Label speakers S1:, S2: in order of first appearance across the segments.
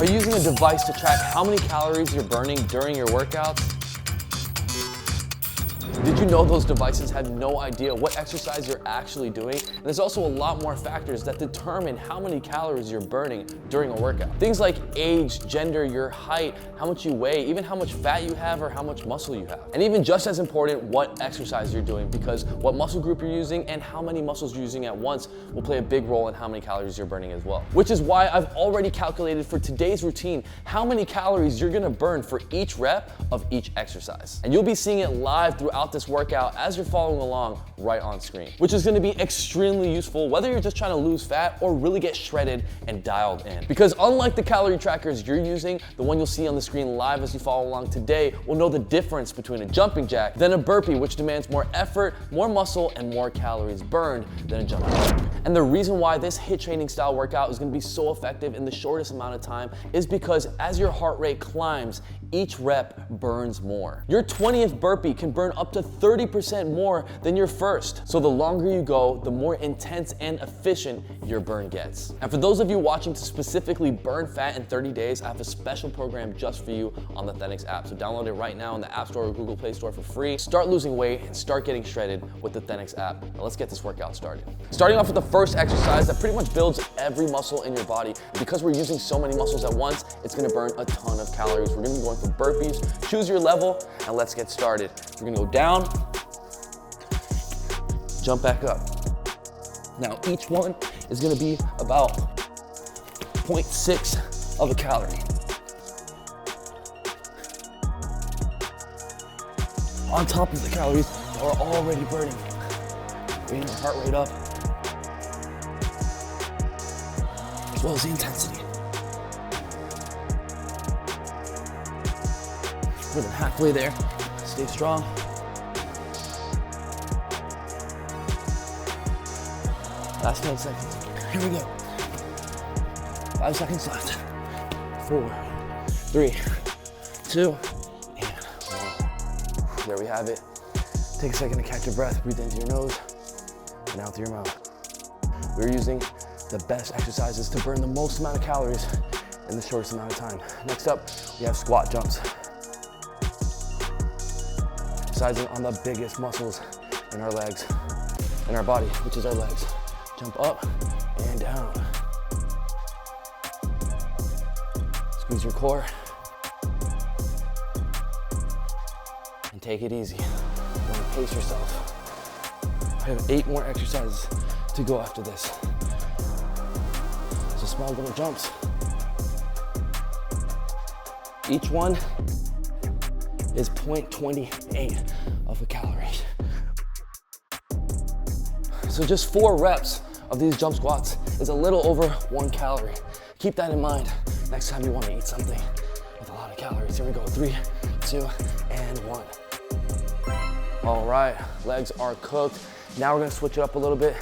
S1: Are you using a device to track how many calories you're burning during your workouts? Did you know those devices have no idea what exercise you're actually doing? And there's also a lot more factors that determine how many calories you're burning during a workout. Things like age, gender, your height, how much you weigh, even how much fat you have or how much muscle you have. And even just as important, what exercise you're doing, because what muscle group you're using and how many muscles you're using at once will play a big role in how many calories you're burning as well. Which is why I've already calculated for today's routine how many calories you're gonna burn for each rep of each exercise. And you'll be seeing it live throughout this workout as you're following along right on screen, which is gonna be extremely useful whether you're just trying to lose fat or really get shredded and dialed in. Because unlike the calorie trackers you're using, the one you'll see on the screen live as you follow along today will know the difference between a jumping jack than a burpee, which demands more effort, more muscle, and more calories burned than a jumping jack. And the reason why this HIIT training style workout is gonna be so effective in the shortest amount of time is because as your heart rate climbs, each rep burns more. Your 20th burpee can burn up to 30% more than your first. So the longer you go, the more intense and efficient your burn gets. And for those of you watching to specifically burn fat in 30 days, I have a special program just for you on the THENX app. So download it right now in the App Store or Google Play Store for free. Start losing weight and start getting shredded with the THENX app. Now let's get this workout started. Starting off with the first exercise that pretty much builds every muscle in your body. Because we're using so many muscles at once, it's gonna burn a ton of calories. We're gonna be going for burpees. Choose your level and let's get started. We're gonna go down, jump back up. Now each one is gonna be about 0.6 of a calorie. On top of the calories that we're already burning. Bringing our heart rate up, as well as the intensity. More than halfway there. Stay strong. Last 10 seconds. Here we go. 5 seconds left. 4, 3, 2, and 1. There we have it. Take a second to catch your breath. Breathe into your nose and out through your mouth. We're using the best exercises to burn the most amount of calories in the shortest amount of time. Next up, we have squat jumps. Exercising on the biggest muscles in our legs, in our body, which is our legs. Jump up and down. Squeeze your core. And take it easy. You want to pace yourself. I have 8 more exercises to go after this. So small little jumps. Each one is 0.28 of a calorie. So just 4 reps of these jump squats is a little over 1 calorie. Keep that in mind next time you want to eat something with a lot of calories. Here we go, 3, 2, and 1. All right, legs are cooked. Now we're gonna switch it up a little bit.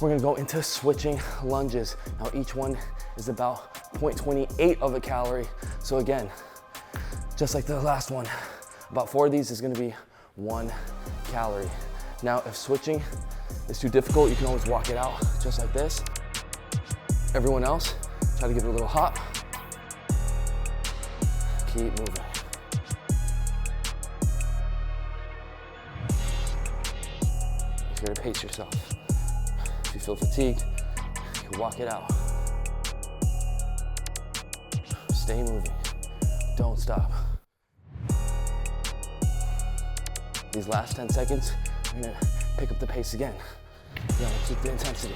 S1: We're gonna go into switching lunges. Now each one is about 0.28 of a calorie. So again, just like the last one, about 4 of these is gonna be 1 calorie. Now, if switching is too difficult, you can always walk it out just like this. Everyone else, try to give it a little hop. Keep moving. You're here to pace yourself. If you feel fatigued, you can walk it out. Stay moving, don't stop. These last 10 seconds, we're gonna pick up the pace again. We're gonna keep the intensity.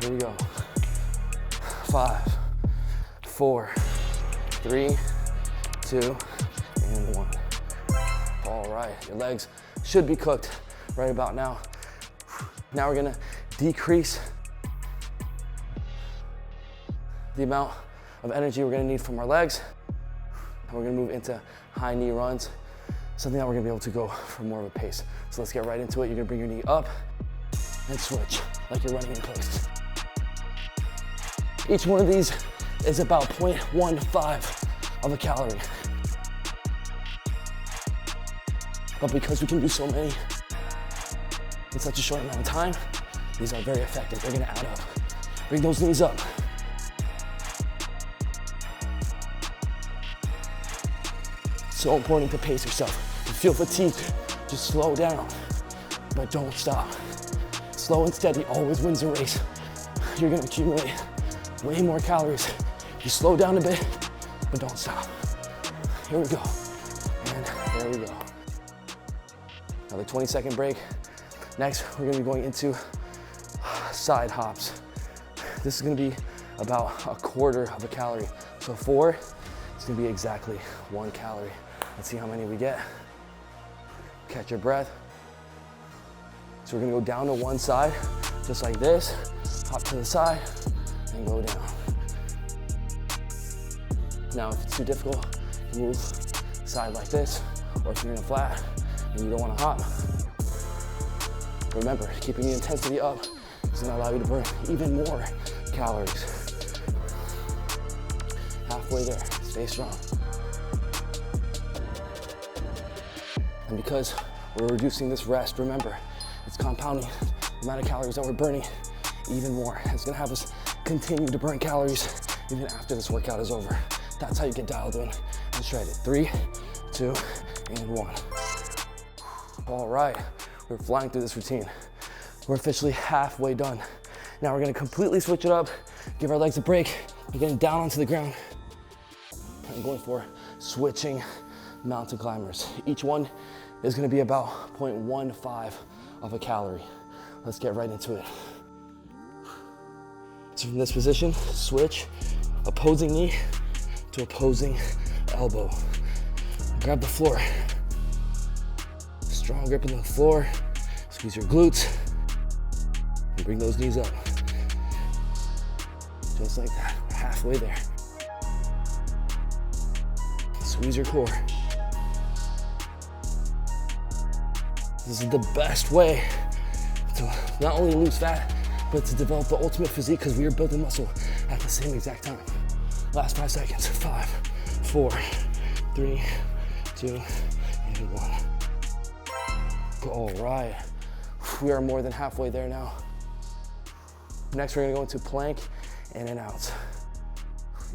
S1: Here we go. 5, 4, 3, 2, and 1. All right, your legs should be cooked right about now. Now we're gonna decrease the amount of energy we're gonna need from our legs. And we're gonna move into high knee runs, something that we're gonna be able to go for more of a pace. So let's get right into it. You're gonna bring your knee up and switch like you're running in place. Each one of these is about 0.15 of a calorie. But because we can do so many in such a short amount of time, these are very effective. They're gonna add up. Bring those knees up. So important to pace yourself. If you feel fatigued, just slow down, but don't stop. Slow and steady always wins the race. You're gonna accumulate way more calories. You slow down a bit, but don't stop. Here we go, and there we go. Another 20-second break. Next, we're gonna be going into side hops. This is gonna be about a quarter of a calorie. So 4, it's gonna be exactly 1 calorie. Let's see how many we get. Catch your breath. So we're gonna go down to one side, just like this, hop to the side, and go down. Now, if it's too difficult, you move side like this, or if you're in a flat and you don't wanna hop, remember, keeping the intensity up is gonna allow you to burn even more calories. Halfway there, stay strong. And because we're reducing this rest, remember, it's compounding the amount of calories that we're burning even more. It's gonna have us continue to burn calories even after this workout is over. That's how you get dialed in and shredded. 3, 2, and 1. All right, we're flying through this routine. We're officially halfway done. Now we're gonna completely switch it up, give our legs a break, we're getting down onto the ground. I'm going for switching mountain climbers. Each one is gonna be about 0.15 of a calorie. Let's get right into it. So from this position, switch, opposing knee to opposing elbow. Grab the floor. Strong grip on the floor. Squeeze your glutes. And bring those knees up. Just like that, we're halfway there. Squeeze your core. This is the best way to not only lose fat, but to develop the ultimate physique, because we are building muscle at the same exact time. Last 5 seconds. 5, 4, 3, 2, and 1. All right, we are more than halfway there now. Next, we're gonna go into plank in and outs.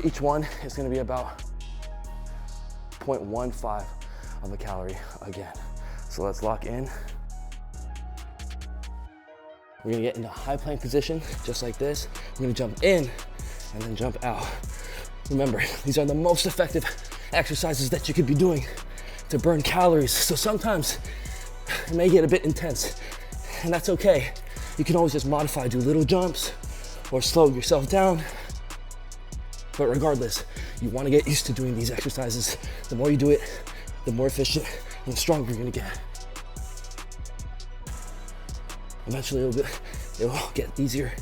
S1: Each one is gonna be about 0.15 of a calorie again. So let's lock in. We're gonna get into high plank position, just like this. We're gonna jump in and then jump out. Remember, these are the most effective exercises that you could be doing to burn calories. So sometimes it may get a bit intense, and that's okay. You can always just modify, do little jumps or slow yourself down. But regardless, you wanna get used to doing these exercises. The more you do it, the more efficient and the stronger you're gonna get. Eventually it will get easier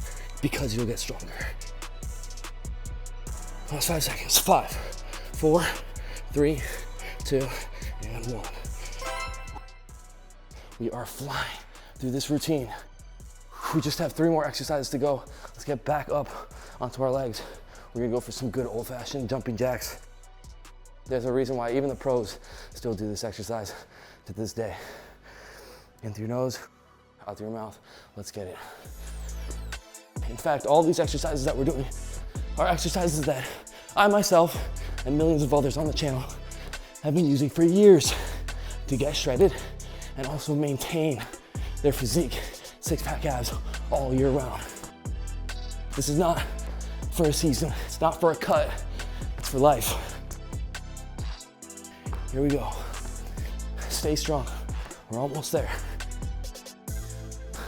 S1: because you'll get stronger. Last 5 seconds. 5, 4, 3, 2, and 1. We are flying through this routine. We just have 3 more exercises to go. Let's get back up onto our legs. We're gonna go for some good old-fashioned jumping jacks. There's a reason why even the pros still do this exercise to this day. In through your nose, out through your mouth. Let's get it. In fact, all these exercises that we're doing are exercises that I myself and millions of others on the channel have been using for years to get shredded and also maintain their physique, 6-pack abs all year round. This is not for a season, it's not for a cut, it's for life. Here we go. Stay strong, we're almost there.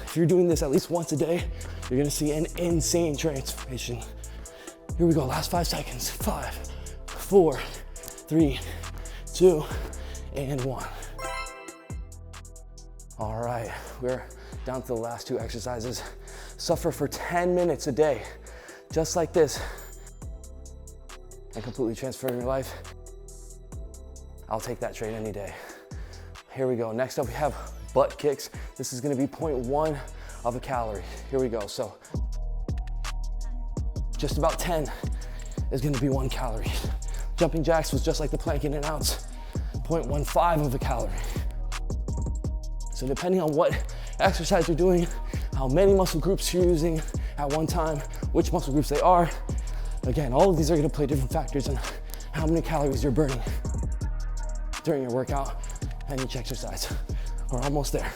S1: If you're doing this at least once a day, you're gonna see an insane transformation. Here we go, last 5 seconds. 5, 4, 3, 2, and 1. All right, we're down to the last 2 exercises. Suffer for 10 minutes a day, just like this, and completely transform your life. I'll take that trade any day. Here we go, next up we have butt kicks. This is gonna be 0.1 of a calorie. Here we go, so just about 10 is gonna be 1 calorie. Jumping jacks was just like the plank in and outs, 0.15 of a calorie. So depending on what exercise you're doing, how many muscle groups you're using at one time, which muscle groups they are, again, all of these are gonna play different factors in how many calories you're burning. during your workout and each exercise. We're almost there.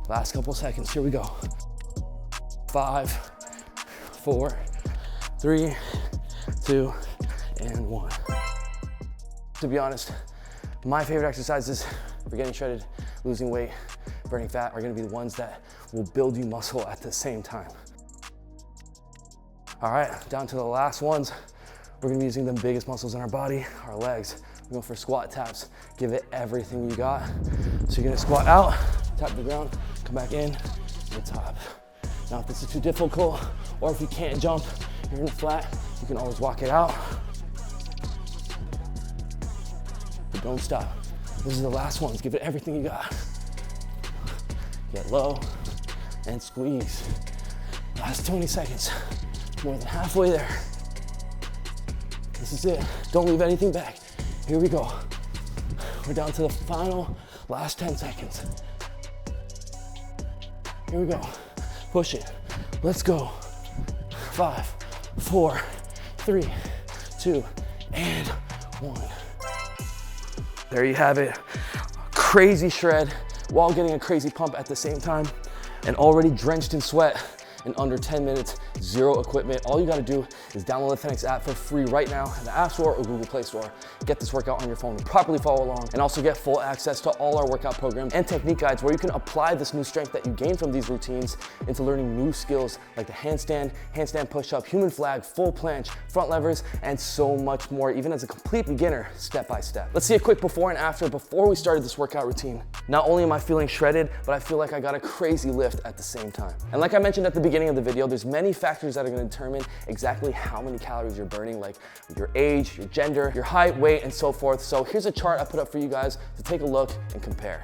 S1: Last couple seconds, here we go. 5, 4, 3, 2, and 1. To be honest, my favorite exercises for getting shredded, losing weight, burning fat are gonna be the ones that will build you muscle at the same time. All right, down to the last ones. We're gonna be using the biggest muscles in our body, our legs. We're going for squat taps. Give it everything you got. So you're gonna squat out, tap the ground, come back in, and top. Now if this is too difficult, or if you can't jump, you're in the flat, you can always walk it out. But don't stop. This is the last ones. Give it everything you got. Get low and squeeze. Last 20 seconds. More than halfway there. This is it. Don't leave anything back. Here we go. We're down to the final last 10 seconds. Here we go. Push it. Let's go. 5, 4, 3, 2, and 1. There you have it. Crazy shred while getting a crazy pump at the same time, and already drenched in sweat in under 10 minutes, zero equipment. All you gotta do is download the THENX app for free right now in the App Store or Google Play Store. Get this workout on your phone and properly follow along, and also get full access to all our workout programs and technique guides where you can apply this new strength that you gain from these routines into learning new skills like the handstand, handstand push-up, human flag, full planche, front levers, and so much more, even as a complete beginner, step by step. Let's see a quick before and after before we started this workout routine. Not only am I feeling shredded, but I feel like I got a crazy lift at the same time. And like I mentioned at the beginning of the video, there's many factors that are gonna determine exactly how many calories you're burning, like your age, your gender, your height, weight, and so forth. So here's a chart I put up for you guys to take a look and compare.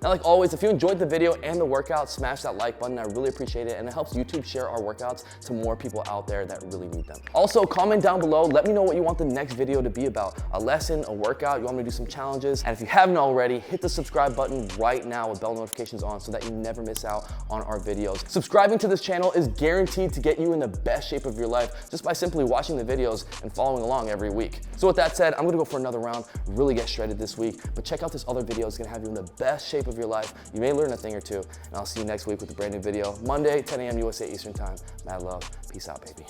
S1: Now, like always, if you enjoyed the video and the workout, smash that like button. I really appreciate it, and it helps YouTube share our workouts to more people out there that really need them. Also, comment down below. Let me know what you want the next video to be about. A lesson, a workout, you want me to do some challenges. And if you haven't already, hit the subscribe button right now with bell notifications on so that you never miss out on our videos. Subscribing to this channel is guaranteed to get you in the best shape of your life just by simply watching the videos and following along every week. So with that said, I'm gonna go for another round, really get shredded this week, but check out this other video. It's gonna have you in the best shape of your life. You may learn a thing or two, and I'll see you next week with a brand new video. Monday, 10 a.m. USA Eastern Time. Mad love. Peace out, baby.